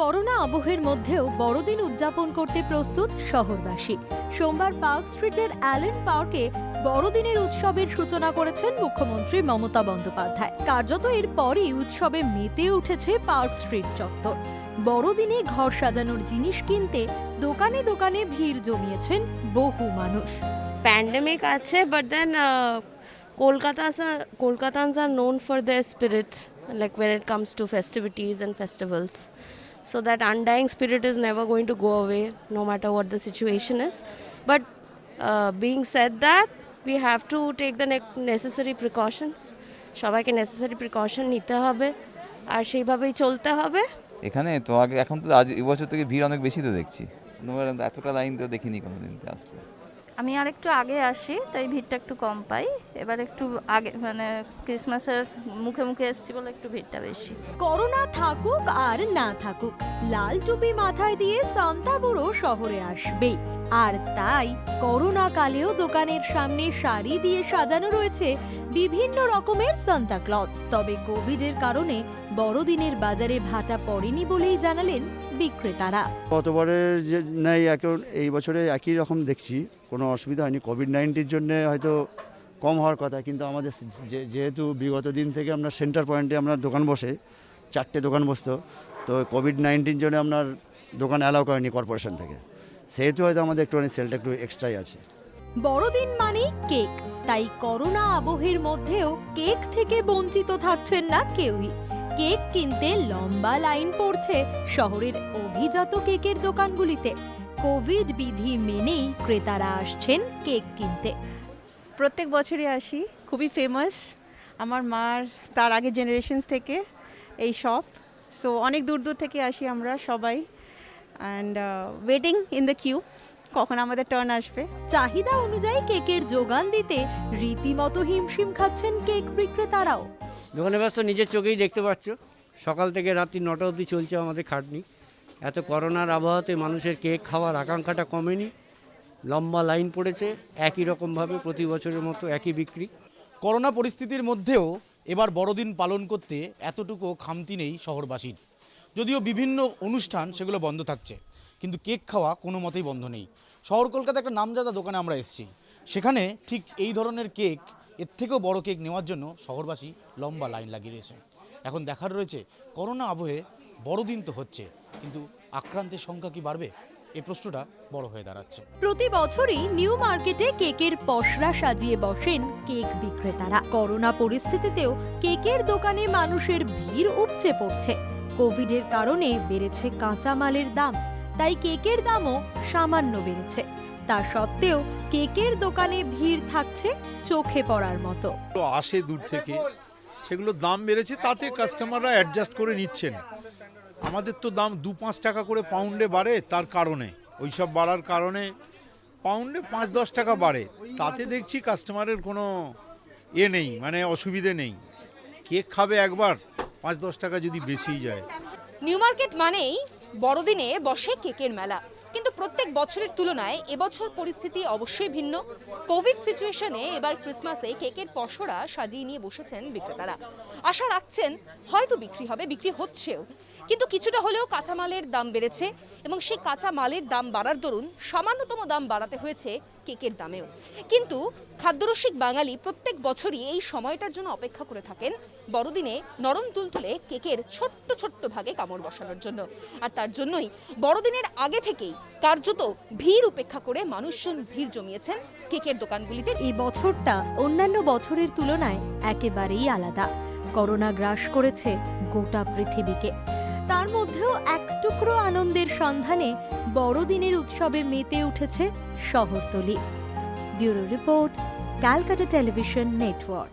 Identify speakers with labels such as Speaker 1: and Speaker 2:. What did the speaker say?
Speaker 1: Corona আবহের মধ্যেও বড়দিন উদযাপন করতে প্রস্তুত শহরবাসী। সোমবার পার্ক স্ট্রিটের অ্যালেন পার্কে বড়দিনের উৎসবের সূচনা করেছেন মুখ্যমন্ত্রী মমতা বন্দ্যোপাধ্যায়। কার্যত এরপরই উৎসবে মেতে উঠেছে পার্ক স্ট্রিট চত্বর। বড়দিনে ঘর সাজানোর জিনিস কিনতে দোকানে দোকানে ভিড় জমিয়েছেন বহু মানুষ।
Speaker 2: Pandemic আছে, but then Kolkatans are known for their spirit, like when it comes to festivities and festivals. So that undying spirit is never going to go away, no matter what the situation is. But being said that, we have to take the necessary precautions. সবাইকে necessary precaution নিতে হবে আর সেইভাবেই চলতে হবে।
Speaker 3: এখানে তো আগে এখন তো আজ এবছর থেকে ভিড় অনেক বেশি তো দেখছি। এতটা লাইন তো দেখিনি কোনোদিন আসতে।
Speaker 4: আমি আর একটু আগে আসি, তাই ভিড়টা একটু কম পাই। এবার একটু আগে মানে ক্রিসমাসের মুখে মুখে এসেছি বলে একটু ভিড়টা বেশি।
Speaker 1: করোনা থাকুক আর না থাকুক, লাল টুপি মাথায় দিয়ে সান্তা বুড়ো শহরে আসবেই। আর তাই করোনা কালেও দোকানের সামনে সারি দিয়ে সাজানো রয়েছে বিভিন্ন রকমের সান্তা ক্লজ। তবে কোভিডের কারণে বড়দিনের বাজারে ভাটা পড়েনি বলেই জানালেন বিক্রেতারা।
Speaker 5: গতবারের যে নাই এখন এই বছরে একই রকম দেখছি, কোনো অসুবিধা হয়নি। কোভিড-19 জন্য হয়তো কম হওয়ার কথা, কিন্তু আমাদের যেহেতু বিগত দিন থেকে আমরা সেন্টার পয়েন্টে আমরা দোকান বসে 4টে দোকান বসতো, তো কোভিড-19 জন্য আপনার দোকান অ্যালাউ করেনি কর্পোরেশন থেকে, সেহেতু হয়তো আমাদের একটুখানি সেলটা একটু এক্সট্রাই আছে।
Speaker 1: বড়দিন মানেই কেক, তাই করোনা আবহের মধ্যেও কেক থেকে বঞ্চিত থাকছেন না কেউই। কেক কিনতে লম্বা লাইন পড়ছে শহরের অভিজাত কেকের দোকানগুলিতে। কোভিড বিধি মেনেই ক্রেতারা আসছেন কেক কিনতে।
Speaker 6: প্রত্যেক বছরই আসি, খুবই ফেমাস আমার মার তার আগে জেনারেশনস থেকে এই শপ। সো অনেক দূর দূর থেকে আসি আমরা সবাই, and waiting in the queue কখন আমাদের টার্ন আসবে।
Speaker 1: চাহিদা অনুযায়ী কেকের যোগান দিতে রীতিমতো হিমশিম খাচ্ছেন কেক বিক্রেতারাও।
Speaker 7: দোকানে ব্যস্ত, নিজের চোখেই দেখতে পাচ্ছ, সকাল থেকে রাত্রি 9টা অবধি চলছে আমাদের খাটনি। এত করোনার আবহাওয়াতে মানুষের কেক খাওয়ার আকাঙ্ক্ষাটা কমেনি, লম্বা লাইন পড়েছে একই রকমভাবে প্রতি বছরের মতো একই বিক্রি।
Speaker 8: করোনা পরিস্থিতির মধ্যেও এবার বড়দিন পালন করতে এতটুকু খামতি নেই শহরবাসীর। যদিও বিভিন্ন অনুষ্ঠান সেগুলো বন্ধ থাকছে, কিন্তু কেক খাওয়া কোনো মতেই বন্ধ নেই। শহর কলকাতা একটা নামজাদা দোকানে আমরা এসেছি, সেখানে ঠিক এই ধরনের কেক, এর থেকেও বড় কেক নেওয়ার জন্য শহরবাসী লম্বা লাইন লাগিয়ে রয়েছে। এখন দেখার রয়েছে করোনা আবহে বড়দিন তো হচ্ছে, কিন্তু আক্রান্তের সংখ্যা কি বাড়বে? এই প্রশ্নটা বড় হয়ে দাঁড়াচ্ছে।
Speaker 1: প্রতি বছরই নিউ মার্কেটে কেকের পসরা সাজিয়ে বসেন কেক বিক্রেতারা। করোনা পরিস্থিতিতেও কেকের দোকানে মানুষের ভিড় উপচে পড়ছে। কোভিডের কারণে বেড়েছে কাঁচামালের দাম, তাই কেকের দামও সামান্য বেড়েছে। তা সত্ত্বেও কেকের দোকানে ভিড় থাকছে চোখে পড়ার মতো।
Speaker 9: আসে দূর থেকে, সেগুলো দাম বেড়েছে, তাতে কাস্টমাররা অ্যাডজাস্ট করে নিচ্ছেন। আমাদের তো দাম 2-5 টাকা করে পাউন্ডে বাড়ে, তার কারণে ওইসব বাড়ার কারণে পাউন্ডে 5-10 টাকা বাড়ে, তাতে দেখছি কাস্টমারের কোনো নেই, মানে অসুবিধে নেই। কেক খাবে একবার, 5-10 টাকা যদি বেশিই যায়।
Speaker 10: নিউ মার্কেট মানেই বড়দিনে বসে কেকের মেলা, কিন্তু প্রত্যেক বছরের তুলনায় এবছর পরিস্থিতি অবশ্যই ভিন্ন। কোভিড সিচুয়েশনে এবার ক্রিসমাসে কেকের পসরা সাজিয়ে নিয়ে বসেছেন বিক্রেতারা। আশা রাখছেন হয়তো বিক্রি হবে, বিক্রি হচ্ছেও, কিন্তু কিছুটা হলেও কাঁচামালের দাম বেড়েছে এবং সেই কাঁচা মালের দাম বাড়ার দরুন সামান্যতম দাম বাড়াতে হয়েছে কেকের দামেও। কিন্তু খাদ্যরসিক বাঙালি প্রত্যেক বছরই এই সময়টার জন্য অপেক্ষা করে থাকেন বড়দিনে নরম তুলতুলে কেকের ছোট্ট ছোট্ট ভাগে কামড় বসানোর জন্য। আর তার জন্যই বড়দিনের আগে থেকেই কার্যত ভিড় উপেক্ষা করে মানুষজন ভিড় জমিয়েছেন কেকের দোকানগুলিতে।
Speaker 1: এই বছরটা অন্যান্য বছরের তুলনায় একেবারেই আলাদা। করোনা গ্রাস করেছে গোটা পৃথিবীকে, তার মধ্যেও এক টুকরো আনন্দের সন্ধানে বড়দিনের উৎসবে মেতে উঠেছে শহরতলি। Bureau report, Calcutta television network.